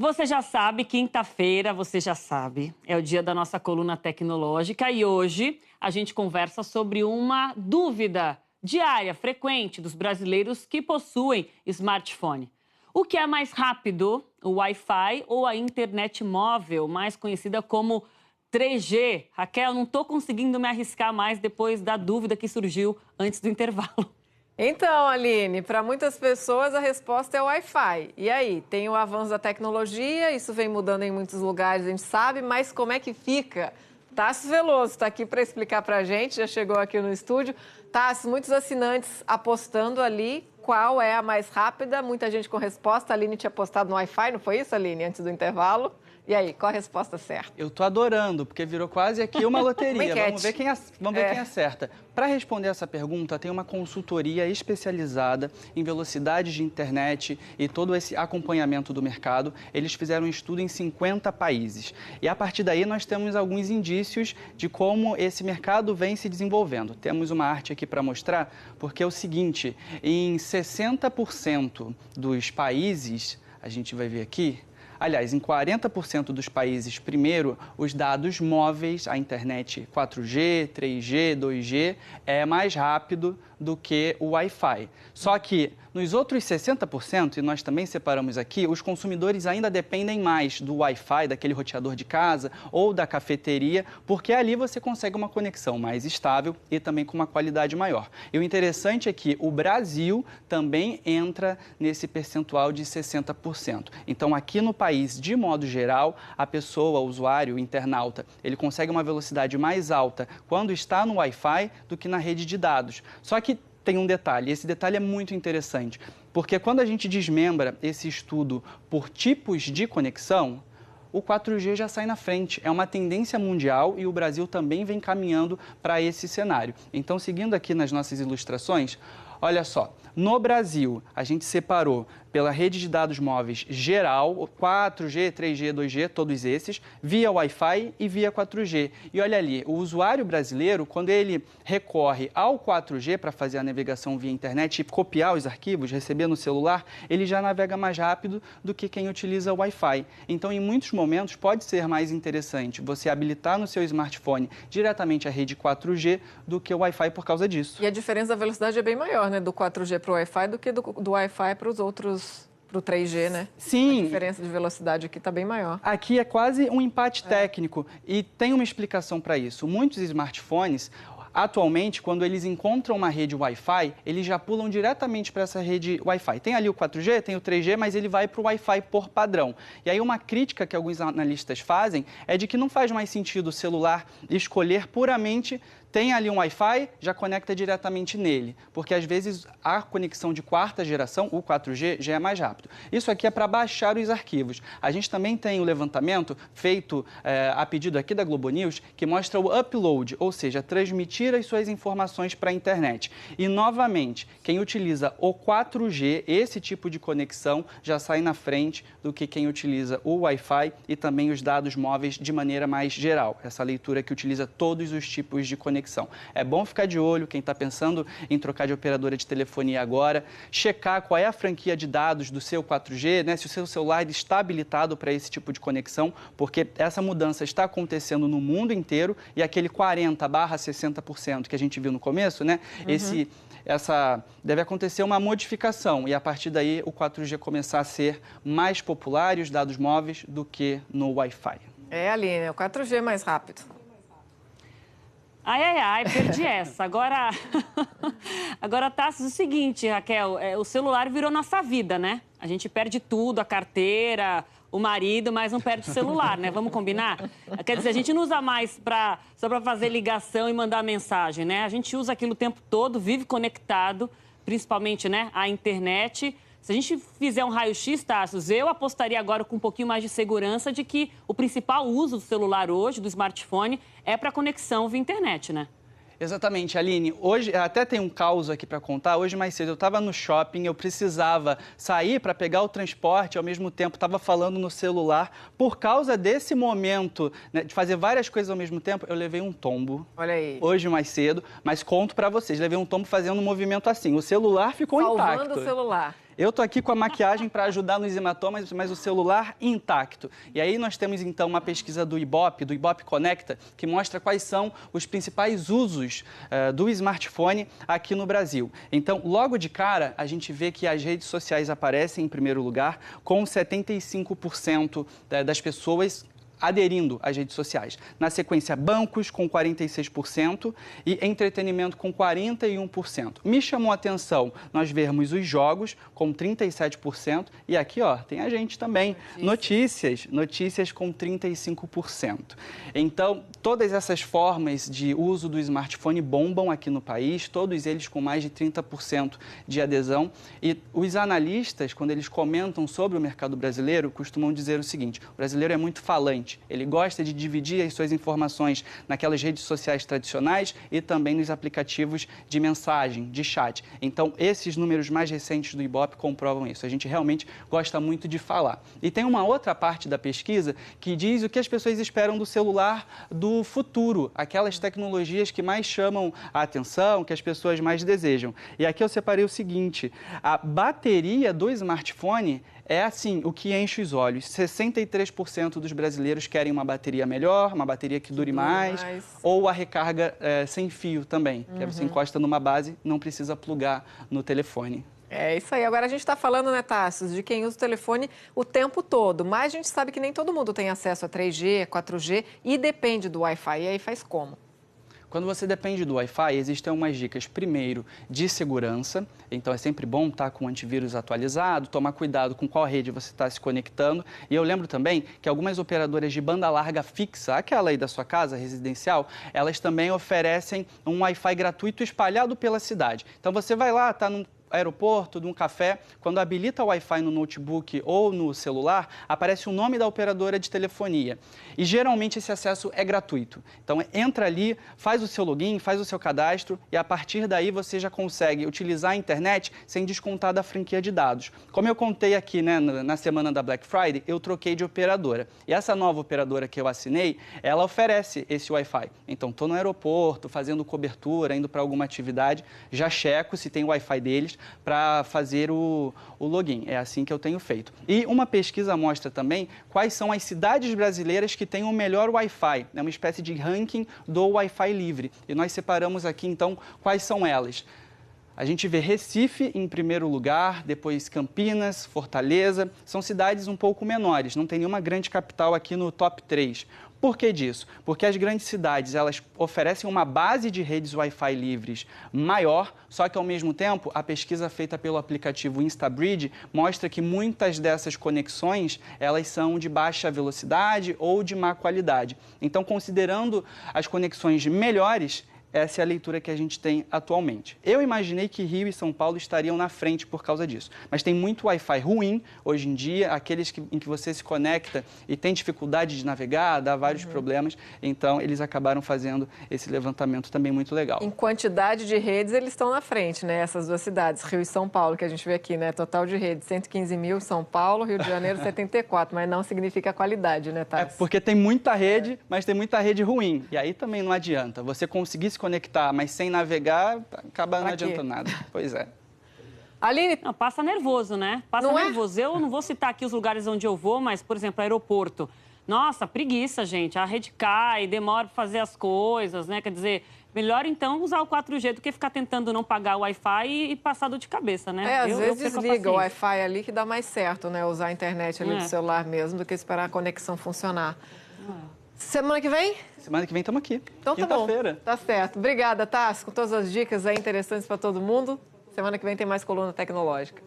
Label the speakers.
Speaker 1: Você já sabe, quinta-feira, você já sabe, é o dia da nossa coluna tecnológica e hoje a gente conversa sobre uma dúvida diária, frequente dos brasileiros que possuem smartphone. O que é mais rápido, o Wi-Fi ou a internet móvel, mais conhecida como 3G? Raquel, não estou conseguindo me arriscar mais depois da dúvida que surgiu antes do intervalo.
Speaker 2: Então, Aline, para muitas pessoas a resposta é o Wi-Fi. E aí, tem o avanço da tecnologia, isso vem mudando em muitos lugares, a gente sabe, mas como é que fica? Tássio Veloso está aqui para explicar para a gente, já chegou aqui no estúdio. Tássio, muitos assinantes apostando ali qual é a mais rápida, muita gente com resposta. A Aline tinha apostado no Wi-Fi, não foi isso, Aline, antes do intervalo? E aí, qual a resposta certa?
Speaker 3: Eu tô adorando, porque virou quase aqui uma loteria. Vamos ver quem acerta. Para responder essa pergunta, tem uma consultoria especializada em velocidade de internet e todo esse acompanhamento do mercado. Eles fizeram um estudo em 50 países. E a partir daí nós temos alguns indícios de como esse mercado vem se desenvolvendo. Temos uma arte aqui para mostrar, porque é o seguinte, em 60% dos países, a gente vai ver aqui, aliás, em 40% dos países, primeiro, os dados móveis, a internet 4G, 3G, 2G, é mais rápido do que o Wi-Fi. Só que nos outros 60%, e nós também separamos aqui, os consumidores ainda dependem mais do Wi-Fi, daquele roteador de casa ou da cafeteria, porque ali você consegue uma conexão mais estável e também com uma qualidade maior. E o interessante é que o Brasil também entra nesse percentual de 60%. Então, aqui no país, de modo geral, a pessoa, o usuário, o internauta, ele consegue uma velocidade mais alta quando está no Wi-Fi do que na rede de dados. Só que tem um detalhe, esse detalhe é muito interessante, porque quando a gente desmembra esse estudo por tipos de conexão, o 4G já sai na frente. É uma tendência mundial e o Brasil também vem caminhando para esse cenário. Então, seguindo aqui nas nossas ilustrações, olha só, no Brasil, a gente separou pela rede de dados móveis geral, 4G, 3G, 2G, todos esses, via Wi-Fi e via 4G. E olha ali, o usuário brasileiro, quando ele recorre ao 4G para fazer a navegação via internet e copiar os arquivos, receber no celular, ele já navega mais rápido do que quem utiliza o Wi-Fi. Então, em muitos momentos, pode ser mais interessante você habilitar no seu smartphone diretamente a rede 4G do que o Wi-Fi por causa disso.
Speaker 2: E a diferença da velocidade é bem maior, né, do 4G para o Wi-Fi do que do Wi-Fi para os outros, para o 3G, né?
Speaker 3: Sim.
Speaker 2: A diferença de velocidade aqui está bem maior.
Speaker 3: Aqui é quase um empate técnico e tem uma explicação para isso. Muitos smartphones, atualmente, quando eles encontram uma rede Wi-Fi, eles já pulam diretamente para essa rede Wi-Fi. Tem ali o 4G, tem o 3G, mas ele vai para o Wi-Fi por padrão. E aí uma crítica que alguns analistas fazem é de que não faz mais sentido o celular escolher puramente tem ali um Wi-Fi, já conecta diretamente nele, porque às vezes a conexão de quarta geração, o 4G, já é mais rápido. Isso aqui é para baixar os arquivos. A gente também tem o levantamento feito a pedido aqui da Globo News, que mostra o upload, ou seja, transmitir as suas informações para a internet. E, novamente, quem utiliza o 4G, esse tipo de conexão, já sai na frente do que quem utiliza o Wi-Fi e também os dados móveis de maneira mais geral. Essa leitura que utiliza todos os tipos de conexão. É bom ficar de olho, quem está pensando em trocar de operadora de telefonia agora, checar qual é a franquia de dados do seu 4G, né? Se o seu celular está habilitado para esse tipo de conexão, porque essa mudança está acontecendo no mundo inteiro e aquele 40/60% que a gente viu no começo, né? Deve acontecer uma modificação e a partir daí o 4G começar a ser mais popular e os dados móveis do que no Wi-Fi.
Speaker 2: É, Aline, o 4G é mais rápido.
Speaker 1: Ai, perdi essa. Agora, tá o seguinte, Raquel, o celular virou nossa vida, né? A gente perde tudo, a carteira, o marido, mas não perde o celular, né? Vamos combinar? Quer dizer, a gente não usa mais só para fazer ligação e mandar mensagem, né? A gente usa aquilo o tempo todo, vive conectado, principalmente, né, à internet. Se a gente fizer um raio-x, Tássio, eu apostaria agora com um pouquinho mais de segurança de que o principal uso do celular hoje, do smartphone, é para conexão via internet, né?
Speaker 3: Exatamente, Aline. Hoje, até tem um caos aqui para contar. Hoje, mais cedo, eu estava no shopping, eu precisava sair para pegar o transporte, ao mesmo tempo estava falando no celular. Por causa desse momento, né, de fazer várias coisas ao mesmo tempo, eu levei um tombo.
Speaker 2: Olha aí.
Speaker 3: Hoje, mais cedo, mas conto para vocês, levei um tombo fazendo um movimento assim. O celular ficou intacto.
Speaker 2: Salvando o celular.
Speaker 3: Eu tô aqui com a maquiagem para ajudar nos hematomas, mas o celular intacto. E aí nós temos então uma pesquisa do Ibope Conecta, que mostra quais são os principais usos do smartphone aqui no Brasil. Então, logo de cara, a gente vê que as redes sociais aparecem em primeiro lugar, com 75% das pessoas aderindo às redes sociais. Na sequência, bancos com 46% e entretenimento com 41%. Me chamou a atenção nós vermos os jogos com 37% e aqui, ó, tem a gente também. Notícias com 35%. Então, todas essas formas de uso do smartphone bombam aqui no país, todos eles com mais de 30% de adesão. E os analistas, quando eles comentam sobre o mercado brasileiro, costumam dizer o seguinte: o brasileiro é muito falante. Ele gosta de dividir as suas informações naquelas redes sociais tradicionais e também nos aplicativos de mensagem, de chat. Então, esses números mais recentes do Ibope comprovam isso. A gente realmente gosta muito de falar. E tem uma outra parte da pesquisa que diz o que as pessoas esperam do celular do futuro, aquelas tecnologias que mais chamam a atenção, que as pessoas mais desejam. E aqui eu separei o seguinte: a bateria do smartphone é assim, o que enche os olhos. 63% dos brasileiros querem uma bateria melhor, uma bateria que dure mais, ou a recarga sem fio também, que você encosta numa base, não precisa plugar no telefone.
Speaker 2: É isso aí. Agora a gente está falando, né, Tassos, de quem usa o telefone o tempo todo, mas a gente sabe que nem todo mundo tem acesso a 3G, 4G e depende do Wi-Fi. E aí faz como?
Speaker 3: Quando você depende do Wi-Fi, existem umas dicas, primeiro, de segurança. Então, é sempre bom estar com o antivírus atualizado, tomar cuidado com qual rede você está se conectando. E eu lembro também que algumas operadoras de banda larga fixa, aquela aí da sua casa, residencial, elas também oferecem um Wi-Fi gratuito espalhado pela cidade. Então, você vai lá, está num aeroporto, de um café, quando habilita o Wi-Fi no notebook ou no celular, aparece o nome da operadora de telefonia. E geralmente esse acesso é gratuito. Então entra ali, faz o seu login, faz o seu cadastro e a partir daí você já consegue utilizar a internet sem descontar da franquia de dados. Como eu contei aqui, né, na semana da Black Friday, eu troquei de operadora. E essa nova operadora que eu assinei, ela oferece esse Wi-Fi. Então estou no aeroporto, fazendo cobertura, indo para alguma atividade, já checo se tem o Wi-Fi deles para fazer o login. É assim que eu tenho feito. E uma pesquisa mostra também quais são as cidades brasileiras que têm o melhor Wi-Fi. É uma espécie de ranking do Wi-Fi livre. E nós separamos aqui, então, quais são elas. A gente vê Recife em primeiro lugar, depois Campinas, Fortaleza. São cidades um pouco menores, não tem nenhuma grande capital aqui no top 3. Por que disso? Porque as grandes cidades, elas oferecem uma base de redes Wi-Fi livres maior, só que ao mesmo tempo a pesquisa feita pelo aplicativo InstaBridge mostra que muitas dessas conexões, elas são de baixa velocidade ou de má qualidade. Então, considerando as conexões melhores, essa é a leitura que a gente tem atualmente. Eu imaginei que Rio e São Paulo estariam na frente por causa disso. Mas tem muito Wi-Fi ruim hoje em dia, aqueles em que você se conecta e tem dificuldade de navegar, dá vários problemas. Então, eles acabaram fazendo esse levantamento também muito legal.
Speaker 2: Em quantidade de redes, eles estão na frente, né? Essas duas cidades, Rio e São Paulo, que a gente vê aqui, né? Total de redes, 115 mil, São Paulo, Rio de Janeiro, 74. Mas não significa qualidade, né, Tassi?
Speaker 3: É porque tem muita rede, mas tem muita rede ruim. E aí também não adianta. Você conseguir se conectar, mas sem navegar, acaba não adiantando nada. Pois é.
Speaker 2: Aline...
Speaker 1: Não, passa nervoso, né? Passa nervoso. Eu não vou citar aqui os lugares onde eu vou, mas, por exemplo, aeroporto. Nossa, preguiça, gente. A rede cai, demora para fazer as coisas, né? Quer dizer, melhor então usar o 4G do que ficar tentando não pagar o Wi-Fi e passar dor de cabeça, né?
Speaker 2: Às vezes desliga o Wi-Fi ali que dá mais certo, né? Usar a internet ali do celular mesmo do que esperar a conexão funcionar. Semana que vem?
Speaker 3: Semana que vem estamos aqui.
Speaker 2: Então tá bom. Tá certo. Obrigada, Tassi, com todas as dicas aí interessantes para todo mundo. Semana que vem tem mais Coluna Tecnológica.